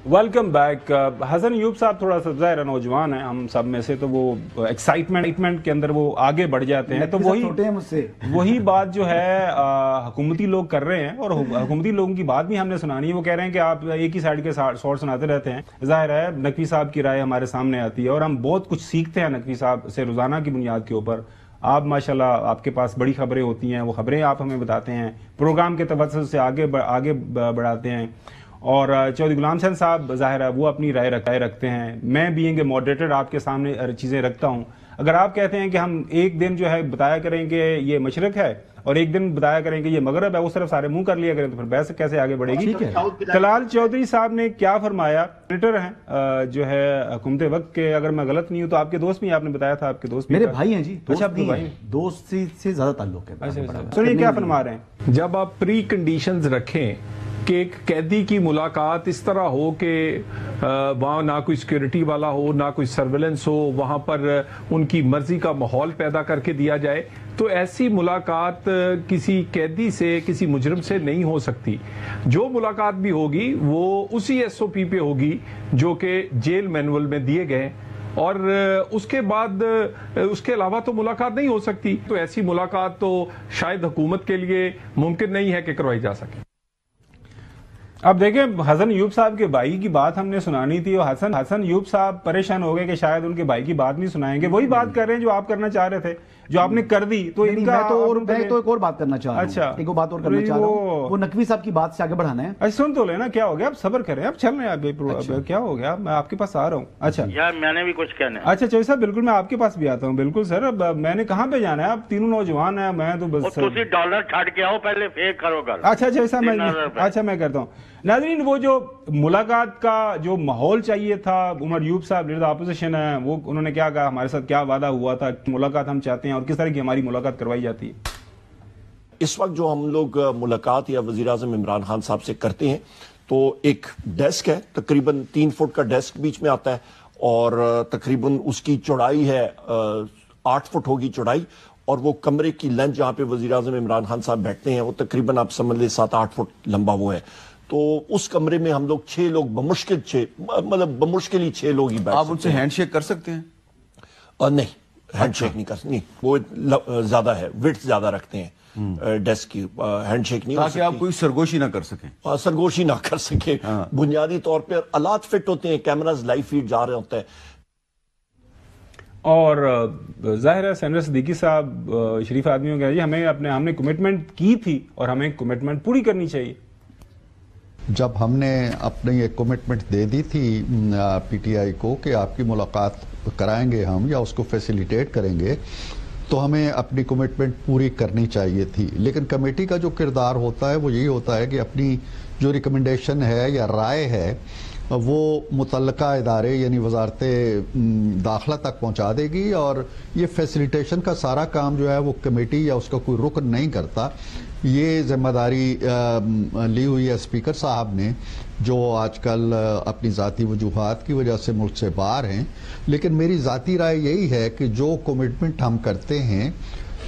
Welcome back. Hasan यूब साहब थोड़ा सा ज़ाहिर नौजवान है हम सब में से, तो वो एक्साइटमेंट के अंदर वो आगे बढ़ जाते हैं, तो वही बात जो है हुकूमती लोग कर रहे हैं, और हुकूमती लोगों की बात भी हमने सुनानी है। वो कह रहे हैं कि आप एक ही साइड के शॉट सुनाते रहते हैं। ज़ाहिर है नकवी साहब की राय हमारे सामने आती है और हम बहुत कुछ सीखते हैं नकवी साहब से रोज़ाना की बुनियाद के ऊपर। आप माशाल्लाह आपके पास बड़ी खबरें होती हैं, वो खबरें आप हमें बताते हैं, प्रोग्राम के तवज्जुह से आगे बढ़ाते हैं। और चौधरी गुलाम हसन साहब ज़ाहिर है वो अपनी राय रखते हैं। मैं बीइंग ए मॉडरेटर आपके सामने चीज़ें रखता हूँ। अगर आप कहते हैं कि हम एक दिन जो है बताया करें कि ये मशरक है और एक दिन बताया करें कि ये मगरब है, उस तरफ सारे मुंह कर लिया करें, तो फिर बहस कैसे आगे बढ़ेगी? तलाल चौधरी साहब ने क्या फरमाया, मॉडरेटर हैं जो है हुकूमत वक्त के, अगर मैं गलत नहीं हूँ तो आपके दोस्त भी, आपने बताया था आपके दोस्त मेरे भाई हैं जी। अच्छा, आपके भाई, दोस्त से ज्यादा ताल्लुक है। सुनिए क्या फरमा रहे हैं। जब आप प्री कंडीशंस रखें कि एक कैदी की मुलाकात इस तरह हो कि वहाँ ना कोई सिक्योरिटी वाला हो, ना कोई सर्वेलेंस हो, वहाँ पर उनकी मर्जी का माहौल पैदा करके दिया जाए, तो ऐसी मुलाकात किसी कैदी से, किसी मुजरिम से नहीं हो सकती। जो मुलाकात भी होगी वो उसी SOP पे होगी जो कि जेल मैनुअल में दिए गए, और उसके बाद उसके अलावा तो मुलाकात नहीं हो सकती। तो ऐसी मुलाकात तो शायद हुकूमत के लिए मुमकिन नहीं है कि करवाई जा सके। अब देखें, हसन यूब साहब के भाई की बात हमने सुनानी थी और हसन यूब साहब परेशान हो गए कि शायद उनके भाई की बात नहीं सुनाएंगे। वही बात कर रहे हैं जो आप करना चाह रहे थे, जो आपने कर दी। तो इनका मैं तो एक और बात करना चाह रहा हूं। अच्छा, एक बात और करना चाह रहा हूं, वो नकवी साहब की बात से आगे बढ़ाना है। अच्छा सुन तो लेना, क्या हो गया, आप सब्र करें, आप चल रहे हैं। अच्छा। क्या हो गया, मैं आपके पास आ रहा हूँ। अच्छा यार मैंने भी कुछ कहना है। अच्छा चौधरी साहब बिल्कुल, मैं आपके पास भी आता हूँ। बिल्कुल सर, अब मैंने कहाँ पे जाना है, आप तीनों नौजवान हैं, मैं तो बस डॉलर छाट के आओ पहले, फिर करो गल। अच्छा अच्छा मैं करता हूँ। नाज़रीन, वो जो मुलाकात का जो माहौल चाहिए था, उमर यूब साहब लीडर अपोजिशन है, वो उन्होंने क्या कहा, हमारे साथ क्या वादा हुआ था, मुलाकात हम चाहते हैं और किस तरह की हमारी मुलाकात करवाई जाती है। इस वक्त जो हम लोग मुलाकात या वज़ीर आज़म इमरान खान साहब से करते हैं, तो एक डेस्क है, तकरीबन 3 फुट का डेस्क बीच में आता है, और तकरीबन उसकी चौड़ाई है 8 फुट होगी चौड़ाई, और वो कमरे की लेंथ जहाँ पे वज़ीर आज़म इमरान खान साहब बैठते हैं वो तकरीबन आप समझ लें 7-8 फुट लंबा वो है। तो उस कमरे में हम लोग 6 लोग बमुश्किल 6 लोग ही बैठ। आप उनसे हैंडशेक कर सकते हैं? नहीं, हैंडशेक नहीं कर सकते, नहीं, वो ज्यादा है, विड्थ ज्यादा रखते हैं डेस्क की, हैंडशेक नहीं, ताकि आप कोई सरगोशी ना कर सकें। सरगोशी ना कर सके। बुनियादी तौर पर आलात फिट होते हैं, कैमराज लाइव फीड जा रहे होते हैं। और जाहिर है सेनेटर सिद्दीकी साहब शरीफ आदमी हो गया जी, हमने कमिटमेंट की थी और हमें कमिटमेंट पूरी करनी चाहिए। जब हमने अपनी एक कमिटमेंट दे दी थी PTI को कि आपकी मुलाकात कराएंगे हम या उसको फैसिलिटेट करेंगे, तो हमें अपनी कमिटमेंट पूरी करनी चाहिए थी। लेकिन कमेटी का जो किरदार होता है वो यही होता है कि अपनी जो रिकमेंडेशन है या राय है वो मुतल्लका इदारे यानी वजारत दाखिला तक पहुंचा देगी, और ये फैसिलिटेशन का सारा काम जो है वो कमेटी या उसका कोई रुकन नहीं करता। ये जिम्मेदारी ली हुई है स्पीकर साहब ने, जो आजकल अपनी ज़ाती वजूहात की वजह से मुल्क से बाहर हैं। लेकिन मेरी ज़ाती राय यही है कि जो कमिटमेंट हम करते हैं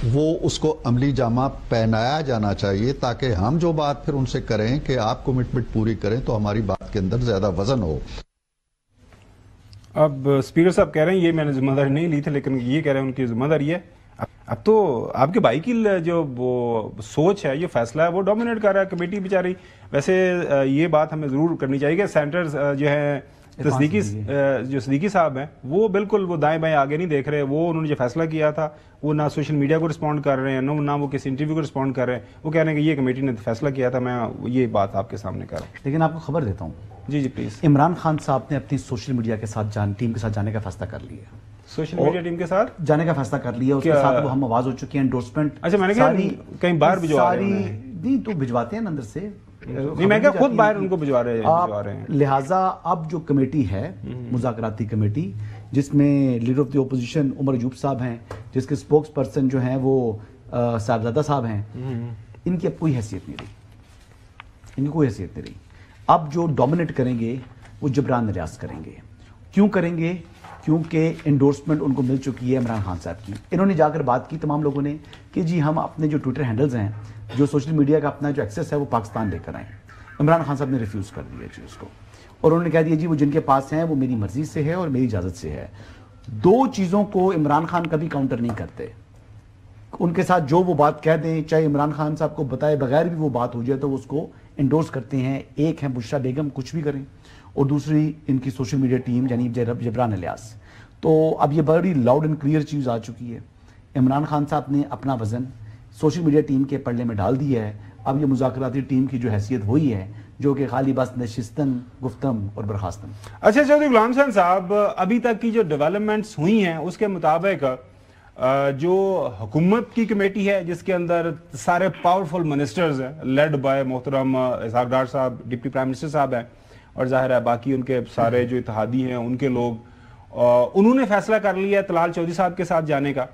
वो उसको अमली जामा पहनाया जाना चाहिए, ताकि हम जो बात फिर उनसे करें कि आप कमिटमेंट पूरी करें तो हमारी बात के अंदर ज़्यादा वजन हो। अब स्पीकर साहब कह रहे हैं ये मैंने जिम्मेदारी नहीं ली थी, लेकिन ये कह रहे हैं उनकी जिम्मेदारी है। अब तो आपके भाई की जो वो सोच है, ये फैसला है, वो डोमिनेट कर रहा है कमेटी बेचारी। वैसे ये बात हमें ज़रूर करनी चाहिए कि सेंटर जो है सिद्दीकी साहब हैं, वो बिल्कुल वो दाएं बाएं आगे नहीं देख रहे। वो उन्होंने जो फैसला किया था वो ना सोशल मीडिया को रिस्पॉन्ड कर रहे हैं, ना वो किसी इंटरव्यू को रिस्पॉन्ड कर रहे हैं। वो कह रहे हैं कि ये कमेटी ने फैसला किया था, मैं ये बात आपके सामने कर रहा हूँ। लेकिन आपको खबर देता हूँ जी प्लीज, इमरान खान साहब ने अपनी सोशल मीडिया के साथ टीम के साथ जाने का फैसला कर लिया। सोशल मीडिया टीम के साथ जाने का फैसला कर लिया, उसके साथ वो हम आवाज हो चुकी है, एंडोर्समेंट। अच्छा, मैंने कहीं बाहर भिजवा रहे हैं? नहीं, तो भिजवाते हैं अंदर से, नहीं मैं क्या खुद बाहर उनको भिजवा रहे हैं। लिहाजा अब जो कमेटी है मुज़ाकराती कमेटी, जिसमें leader of the opposition Omar Ayub साहब हैं, जिसके स्पोक्स पर्सन जो हैं वो साहबजादा साहब हैं, इनकी अब कोई हैसियत नहीं रही। अब जो डोमिनेट करेंगे वो जबरान नियाज़ करेंगे। क्यों करेंगे? क्योंकि एंडोर्समेंट उनको मिल चुकी है इमरान खान साहब की। इन्होंने जाकर बात की तमाम लोगों ने कि जी हम अपने जो ट्विटर हैंडल्स हैं, जो सोशल मीडिया का अपना जो एक्सेस है वो पाकिस्तान लेकर आए। इमरान खान साहब ने रिफ्यूज़ कर दिया जी उसको। اور انہوں نے کہہ دیا جی وہ جن کے پاس ہیں وہ میری مرضی سے ہے اور میری اجازت سے ہے. دو چیزوں کو عمران خان کبھی کاؤنٹر نہیں کرتے. ان کے ساتھ جو وہ بات کہہ دیں, چاہے عمران خان صاحب کو بتائے بغیر بھی وہ بات ہو جائے تو وہ اس کو انڈورس کرتے ہیں. ایک ہے بشرا بیگم, کچھ بھی کریں, اور دوسری ان کی سوشل میڈیا ٹیم یعنی جبران الیاس. تو اب یہ بڑی لاؤڈ اینڈ کلیئر چیز آ چکی ہے. عمران خان صاحب نے اپنا وزن سوشل میڈیا ٹیم کے پلڑے میں ڈال دیا ہے. اب یہ مذاکراتی ٹیم کی جو حیثیت ہوئی ہے, جو کہ خالی بس نشستن, گفتم اور برخاستن. اچھا چودھری غلام حسین صاحب, ابھی تک کی جو ڈیولپمنٹس ہوئی ہیں اس کے مطابق جو حکومت کی کمیٹی ہے جس کے اندر سارے پاورفل منسٹرز ہیں, لیڈ بائی محترم اسحاق ڈار صاحب, ڈپٹی پرائم منسٹر صاحب ہیں, اور ظاہر ہے باقی ان کے سارے جو اتحادی ہیں ان کے لوگ, انہوں نے فیصلہ کر لیا ہے طلال چودھری صاحب کے ساتھ جانے کا,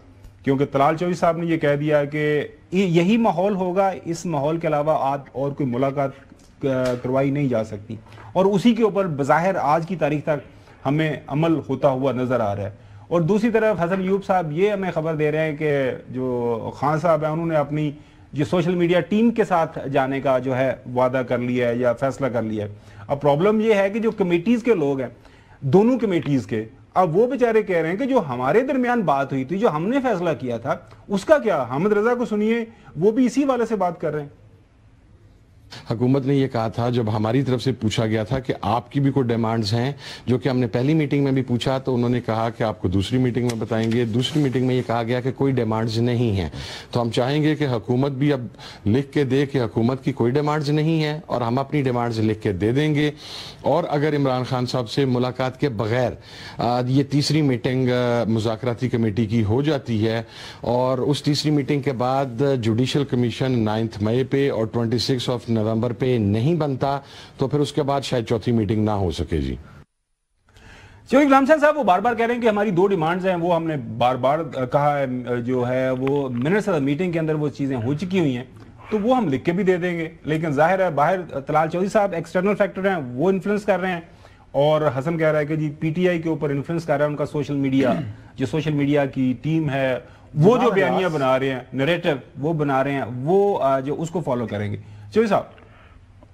کیونکہ طلال چودھری صاحب نے یہ کہہ دیا کہ یہی ماحول ہوگا, اس ماحول کے علاوہ اور کوئی ملاقات کروائی نہیں جا سکتی, اور اسی کے اوپر بظاہر آج کی تاریخ تک ہمیں عمل ہوتا ہوا نظر آ رہا ہے. اور دوسری طرف حسن ایوب صاحب یہ ہمیں خبر دے رہے ہیں کہ جو خان صاحب ہیں انہوں نے اپنی جو سوشل میڈیا ٹیم کے ساتھ جانے کا جو ہے وعدہ کر لیا ہے یا فیصلہ کر لیا ہے. اب پرابلم یہ ہے کہ جو کمیٹیز کے لوگ ہیں, دونوں کمیٹیز کے, اب وہ بیچارے کہہ رہے ہیں کہ جو ہمارے درمیان بات ہوئی تھی, جو ہم نے فیصلہ کیا تھا, اس کا کیا؟ حامد رضا کو سنیے, وہ بھی اسی والے سے بات کر رہے ہیں. حکومت نے یہ کہا تھا جب ہماری طرف سے پوچھا گیا تھا کہ آپ کی بھی کوئی ڈیمانڈز ہیں, جو کہ ہم نے پہلی میٹنگ میں بھی پوچھا تو انہوں نے کہا کہ آپ کو دوسری میٹنگ میں بتائیں گے. دوسری میٹنگ میں یہ کہا گیا کہ کوئی ڈیمانڈز نہیں ہیں. تو ہم چاہیں گے کہ حکومت بھی اب لکھ کے دے کہ حکومت کی کوئی ڈیمانڈز نہیں ہے, اور ہم اپنی ڈیمانڈز لکھ کے دے دیں گے. اور اگر عمران خان صاحب سے ملاقات کے بغیر یہ تیسری میٹنگ مذاکراتی کمیٹی کی ہو جاتی ہے, اور اس تیسری میٹنگ کے بعد جوڈیشل کمیشن 9 مئی پہ اور 26 نومبر پہ نہیں بنتا, تو پھر اس کے بعد شاید چوتھی میٹنگ نہ ہو سکے. جی چودھری غلام حسین صاحب, وہ بار بار کہہ رہے ہیں کہ ہماری 2 ڈیمانڈز ہیں, وہ ہم نے بار بار کہا ہے, جو ہے وہ منٹس آف میٹنگ کے اندر وہ چیزیں ہو چکی ہوئی ہیں, تو وہ ہم لکھ کے بھی دے دیں گے. لیکن ظاہر ہے باہر طلال چودھری صاحب ایکسٹرنل فیکٹر ہیں, وہ انفلوئنس کر رہے ہیں, اور حسن کہہ رہا ہے کہ جی پی ٹی آئی کے اوپر انفلوئنس کر رہا ہے ان کا سوشل میڈیا, جو سوشل میڈیا کی ٹیم ہے وہ جو بیانیاں بنا رہے ہیں, نریٹو وہ بنا رہے ہیں, وہ جو اس کو فالو کریں گے. چودھری صاحب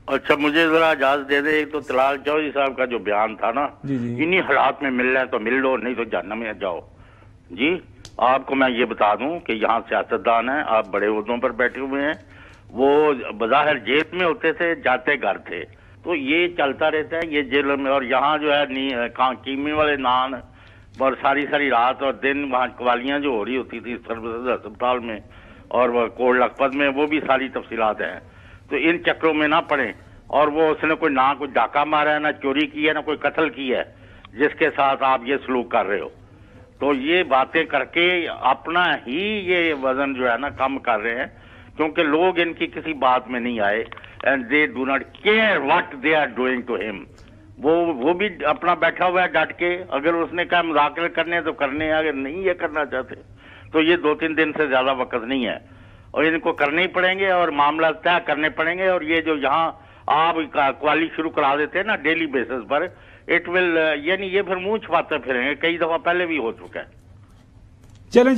اچھا مجھے ذرا اجازت دے دے. ایک تو طلال چودھری صاحب کا جو بیان تھا نا, انہی حالات میں مل رہے ہیں تو مل لو, نہیں تو جہنم میں جاؤ. جی آپ کو میں یہ بتا دوں کہ یہاں سیاستدان ہیں, آپ بڑے عہدوں پر بیٹھے ہوئے ہیں, وہ بظاہر جیل میں ہوتے تھے, جاتے گھر تھے, تو یہ چلتا رہتا ہے یہ جیل میں. اور یہاں جو ہے کیمے والے نان, اور ساری رات اور دن وہاں قوالیاں جو ہو رہی ہوتی تھی سروسز اسپتال میں اور وہ کوٹ لکھپت میں, وہ بھی ساری تفصیلات ہیں. تو ان چکروں میں نہ پڑیں. اور وہ اس نے کوئی نہ کوئی ڈاکہ مارا ہے, نہ چوری کی ہے, نہ کوئی قتل کی ہے جس کے ساتھ آپ یہ سلوک کر رہے ہو. تو یہ باتیں کر کے اپنا ہی یہ وزن جو ہے نا کم کر رہے ہیں, کیونکہ لوگ ان کی کسی بات میں نہیں آئے. And they do not care what they are doing to ہم. وہ بھی اپنا بیٹھا ہوا ہے ڈٹ کے. اگر اس نے کہا مذاکرے کرنے تو کرنے ہیں, اگر نہیں یہ کرنا چاہتے تو یہ 2-3 دن سے زیادہ وقت نہیں ہے, اور ان کو کرنے ہی پڑیں گے اور معاملہ طے کرنے پڑیں گے. اور یہ جو یہاں آپ قوالی شروع کرا دیتے ہیں نا daily basis per, it will یعنی یہ پھر منہ چھپاتے پھریں گے. کئی دفعہ پہلے بھی ہو چکا ہے. چلیں